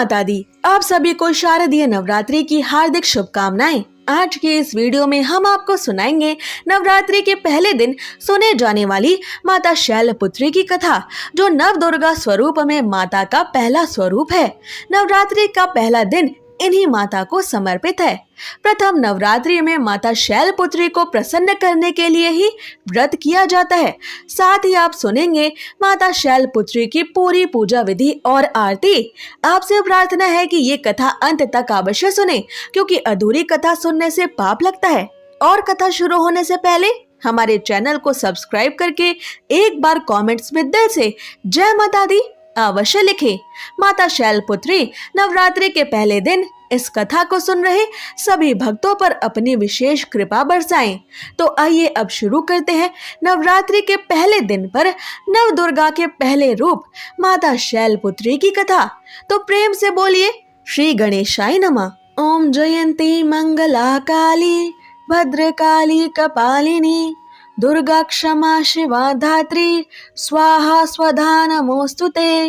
माता दी, आप सभी को शारदीय नवरात्रि की हार्दिक शुभकामनाएं। आज के इस वीडियो में हम आपको सुनाएंगे नवरात्रि के पहले दिन सुने जाने वाली माता शैलपुत्री की कथा, जो नव दुर्गा स्वरूप में माता का पहला स्वरूप है। नवरात्रि का पहला दिन इन्हीं माता को समर्पित है। प्रथम नवरात्रि में माता शैलपुत्री को प्रसन्न करने के लिए ही व्रत किया जाता है। साथ ही आप सुनेंगे माता शैलपुत्री की पूरी पूजा विधि और आरती। आपसे प्रार्थना है कि ये कथा अंत तक अवश्य सुने, क्योंकि अधूरी कथा सुनने से पाप लगता है। और कथा शुरू होने से पहले हमारे चैनल को सब्सक्राइब करके एक बार कमेंट्स में दिल से जय माता दी अवश्य लिखें। माता शैलपुत्री नवरात्रि के पहले दिन इस कथा को सुन रहे सभी भक्तों पर अपनी विशेष कृपा बरसाएं। तो आइए अब शुरू करते हैं नवरात्रि के पहले दिन पर नव दुर्गा के पहले रूप माता शैलपुत्री की कथा। तो प्रेम से बोलिए श्री गणेशाय नमः। ओम जयंती मंगला काली भद्रकाली कपालिनी दुर्गा क्षमा शिवा धात्री स्वाहा स्वधा नमोस्तुते।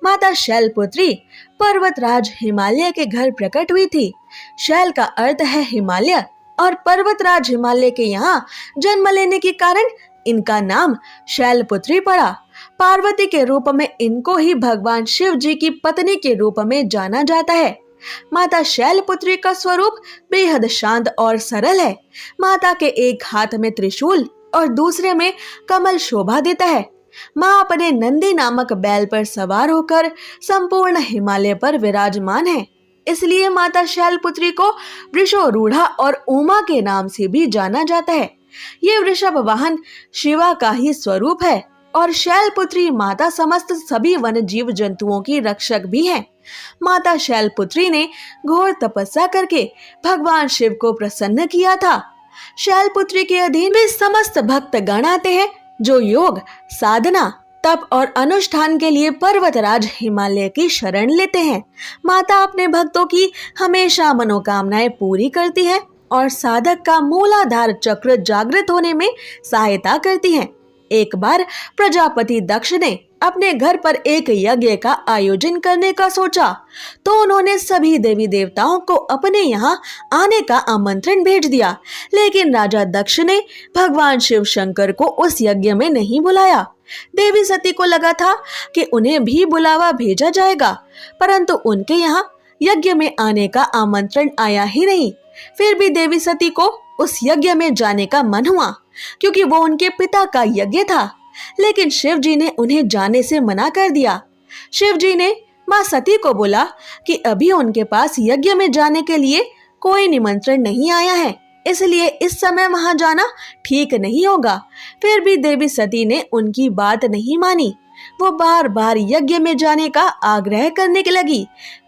माता शैलपुत्री पर्वतराज हिमालय के घर प्रकट हुई थी। शैल का अर्थ है हिमालय और पर्वतराज हिमालय के यहाँ जन्म लेने के कारण इनका नाम शैलपुत्री पड़ा। पार्वती के रूप में इनको ही भगवान शिव जी की पत्नी के रूप में जाना जाता है। माता शैलपुत्री का स्वरूप बेहद शांत और सरल है। माता के एक हाथ में त्रिशूल और दूसरे में कमल शोभा देता है। माँ अपने नंदी नामक बैल पर सवार होकर संपूर्ण हिमालय पर विराजमान है। इसलिए माता शैलपुत्री को वृषोरूढ़ा और उमा के नाम से भी जाना जाता है। ये वृषभ वाहन शिवा का ही स्वरूप है और शैलपुत्री माता समस्त सभी वन जीव जंतुओं की रक्षक भी है। माता शैलपुत्री ने घोर तपस्या करके भगवान शिव को प्रसन्न किया था। शैलपुत्री के अधीन भी समस्त भक्त गण आते हैं, जो योग, साधना, तप और अनुष्ठान के लिए पर्वतराज हिमालय की शरण लेते हैं। माता अपने भक्तों की हमेशा मनोकामनाएं पूरी करती है और साधक का मूलाधार चक्र जागृत होने में सहायता करती है। एक बार प्रजापति दक्ष ने अपने घर पर एक यज्ञ का आयोजन करने का सोचा, तो उन्होंने सभी देवी देवताओं को अपने यहाँ आने का आमंत्रण भेज दिया। लेकिन राजा दक्ष ने भगवान शिव शंकर को उस यज्ञ में नहीं बुलाया। देवी सती को लगा था कि उन्हें भी बुलावा भेजा जाएगा, परंतु उनके यहाँ यज्ञ में आने का आमंत्रण आया ही नहीं। फिर भी देवी सती को उस यज्ञ में जाने का मन हुआ, क्योंकि वो उनके पिता का यज्ञ था। लेकिन शिव जी ने उन्हें जाने से मना कर दिया। शिव जी ने माँ सती को बोला कि अभी उनके पास यज्ञ में जाने के लिए कोई निमंत्रण नहीं आया है, इसलिए इस समय वहां जाना ठीक नहीं होगा। फिर भी देवी सती ने उनकी बात नहीं मानी। वो बार बार यज्ञ में जाने का आग्रह करने के लगी।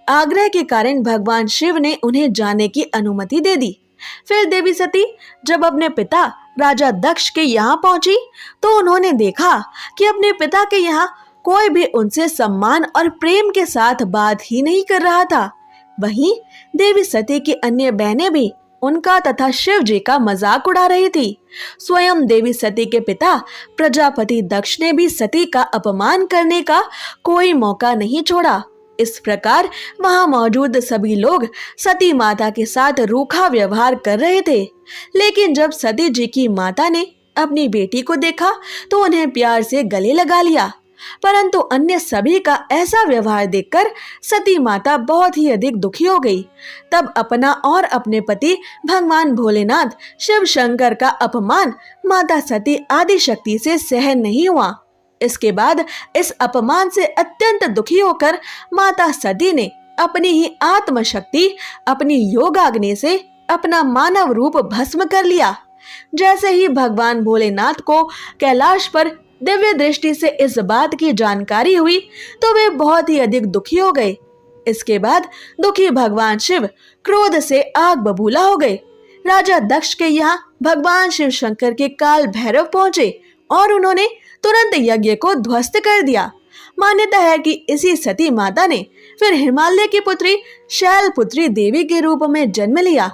आग्रह के कारण भगवान शिव ने उन्हें जाने की अनुमति दे दी। फिर देवी सती जब अपने पिता राजा दक्ष के यहाँ पहुंची, तो उन्होंने देखा कि अपने पिता के यहाँ कोई भी उनसे सम्मान और प्रेम के साथ बात ही नहीं कर रहा था। वहीं देवी सती की अन्य बहनें भी उनका तथा शिव जी का मजाक उड़ा रही थी। स्वयं देवी सती के पिता प्रजापति दक्ष ने भी सती का अपमान करने का कोई मौका नहीं छोड़ा। इस प्रकार वहां मौजूद सभी लोग सती माता के साथ रूखा व्यवहार कर रहे थे। लेकिन जब सती जी की माता ने अपनी बेटी को देखा, तो उन्हें प्यार से गले लगा लिया। परंतु अन्य सभी का ऐसा व्यवहार देखकर सती माता बहुत ही अधिक दुखी हो गई। तब अपना और अपने पति भगवान भोलेनाथ शिव शंकर का अपमान माता सती आदिशक्ति से सहन नहीं हुआ। इसके बाद इस अपमान से अत्यंत दुखी होकर माता सती ने अपनी ही आत्मशक्ति अपनी योगाग्नि से अपना मानव रूप भस्म कर लिया। जैसे ही भगवान भोलेनाथ को कैलाश पर दिव्य दृष्टि से इस बात की जानकारी हुई, तो वे बहुत ही अधिक दुखी हो गए। इसके बाद दुखी भगवान शिव क्रोध से आग बबूला हो गए। राजा दक्ष के यहाँ भगवान शिव शंकर के काल भैरव पहुंचे और उन्होंने तुरंत यज्ञ को ध्वस्त कर दिया। मान्यता है कि इसी सती माता ने फिर हिमालय की पुत्री शैलपुत्री देवी के रूप में जन्म लिया,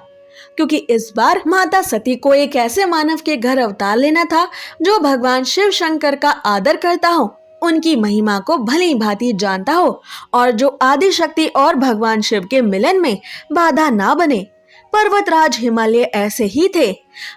क्योंकि इस बार माता सती को एक ऐसे मानव के घर अवतार लेना था जो भगवान शिव शंकर का आदर करता हो, उनकी महिमा को भली भांति जानता हो और जो आदि शक्ति और भगवान शिव के मिलन में बाधा ना बने। पर्वतराज हिमालय ऐसे ही थे।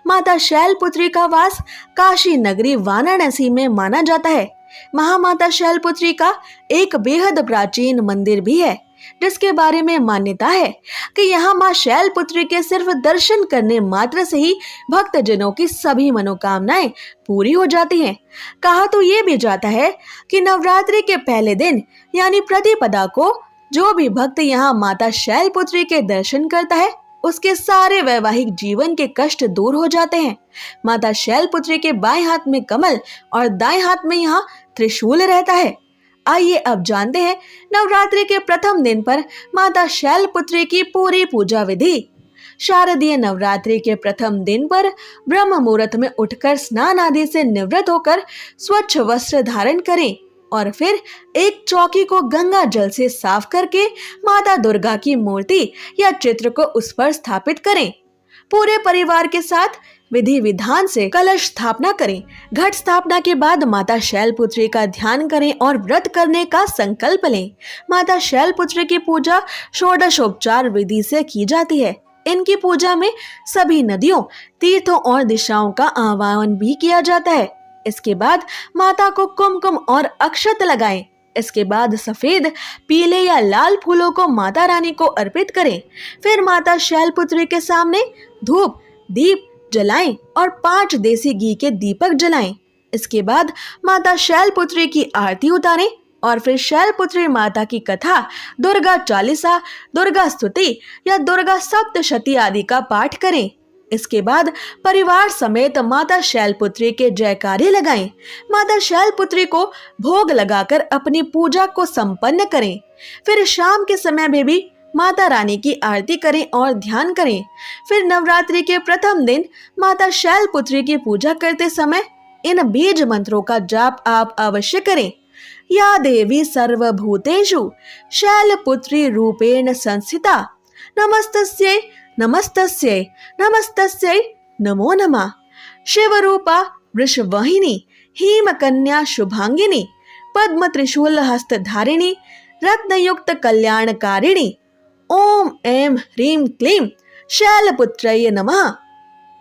माता शैलपुत्री का वास काशी नगरी वाराणसी में माना जाता है। महामाता शैलपुत्री का एक बेहद प्राचीन मंदिर भी है, जिसके बारे में मान्यता है कि यहाँ माँ शैलपुत्री के सिर्फ दर्शन करने मात्र से ही भक्तजनों की सभी मनोकामनाएं पूरी हो जाती हैं। कहा तो ये भी जाता है कि नवरात्रि के पहले दिन यानी प्रतिपदा को जो भी भक्त यहाँ माता शैलपुत्री के दर्शन करता है उसके सारे वैवाहिक जीवन के कष्ट दूर हो जाते हैं। माता शैलपुत्री के बाएं हाथ में कमल और दाएं हाथ में यहाँ त्रिशूल रहता है। आइए अब जानते हैं नवरात्रि के प्रथम दिन पर माता शैलपुत्री की पूरी पूजा विधि। शारदीय नवरात्रि के प्रथम दिन पर ब्रह्म मुहूर्त में उठकर स्नान आदि से निवृत्त होकर स्वच्छ वस्त्र धारण करें और फिर एक चौकी को गंगा जल से साफ करके माता दुर्गा की मूर्ति या चित्र को उस पर स्थापित करें। पूरे परिवार के साथ विधि विधान से कलश स्थापना करें। घट स्थापना के बाद माता शैलपुत्री का ध्यान करें और व्रत करने का संकल्प लें। माता शैलपुत्री की पूजा षोडशोपचार विधि से की जाती है। इनकी पूजा में सभी नदियों, तीर्थों और दिशाओं का आह्वान भी किया जाता है। इसके बाद माता को कुमकुम और अक्षत लगाएं। इसके बाद सफेद, पीले या लाल फूलों को माता रानी को अर्पित करें। फिर माता शैलपुत्री के सामने धूप दीप जलाएं और 5 देसी घी के दीपक जलाएं। इसके बाद माता शैलपुत्री की आरती उतारें और फिर शैलपुत्री माता की कथा, दुर्गा चालीसा, दुर्गा स्तुति या दुर्गा सप्तशती आदि का पाठ करें। इसके बाद परिवार समेत माता शैलपुत्री के जयकारे लगाएं। माता शैलपुत्री को भोग लगाकर अपनी पूजा को संपन्न करें। फिर शाम के समय में भी माता रानी की आरती करें और ध्यान करें। फिर नवरात्रि के प्रथम दिन माता शैलपुत्री की पूजा करते समय इन बीज मंत्रों का जाप आप अवश्य करें। या देवी सर्वभूतेषु शैलपुत्री रूपेण संस्थिता, नमस्तस्यै नमस्तस्यै नमस्तस्यै नमो नमः। शिवरूपा वृषवाहिनी, हेमकन्या शुभांगिनी, पद्म त्रिशूल हस्तधारिणी, रत्नयुक्त कल्याणकारिणी। ओम ऐं ह्रीं क्लीं शैलपुत्रये नमः।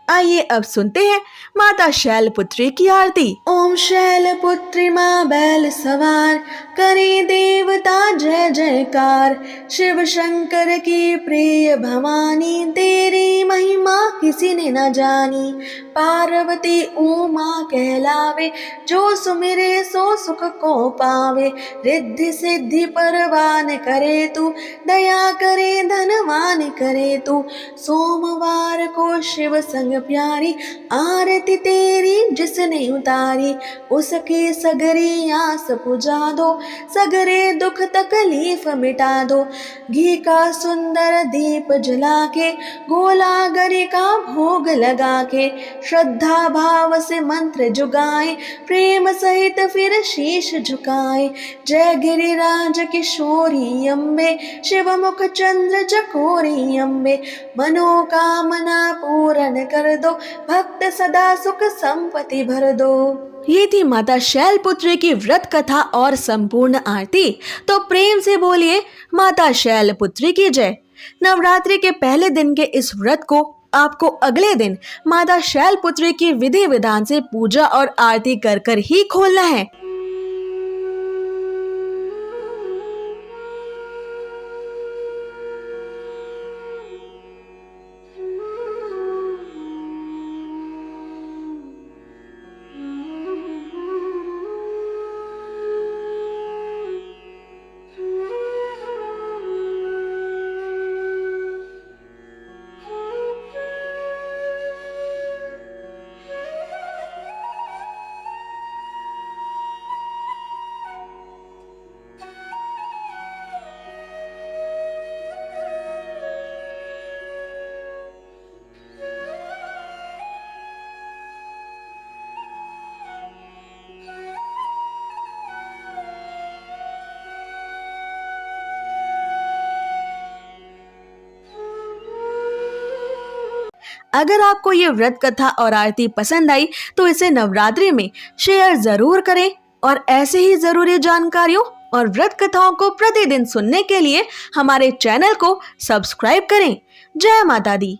आइए अब सुनते हैं माता शैलपुत्री की आरती। ओम शैलपुत्री माँ बैल सवार, करे देवता जय जयकार। शिव शंकर की प्रिय भवानी, तेरी महिमा किसी ने न जानी। पार्वती उमा कहलावे, जो सुमिरे सो सुख को पावे। रिद्धि सिद्धि परवान करे तू, दया करे धनवान करे तू। सोमवार को शिव संग प्यारी, आरती तेरी जिसने उतारी। उसकी सगरी आस पुजा दो, सगरे दुख तकलीफ मिटा दो। घी का सुंदर दीप जला के, गोला गरी का भोग लगा के। श्रद्धा भाव से मंत्र जुगाए, प्रेम सहित फिर शीश झुकाए। जय गिरिराज किशोरी अम्बे, शिव मुख चंद्र चकोरी अम्बे। मनोकामना पूर्ण कर दो, भक्त सदा सुख संपत्ति भर दो। ये थी माता शैलपुत्री की व्रत कथा और संपूर्ण आरती। तो प्रेम से बोलिए माता शैलपुत्री की जय। नवरात्रि के पहले दिन के इस व्रत को आपको अगले दिन माता शैलपुत्री की विधि विधान से पूजा और आरती कर कर ही खोलना है। अगर आपको ये व्रत कथा और आरती पसंद आई तो इसे नवरात्रि में शेयर जरूर करें और ऐसे ही जरूरी जानकारियों और व्रत कथाओं को प्रतिदिन सुनने के लिए हमारे चैनल को सब्सक्राइब करें। जय माता दी।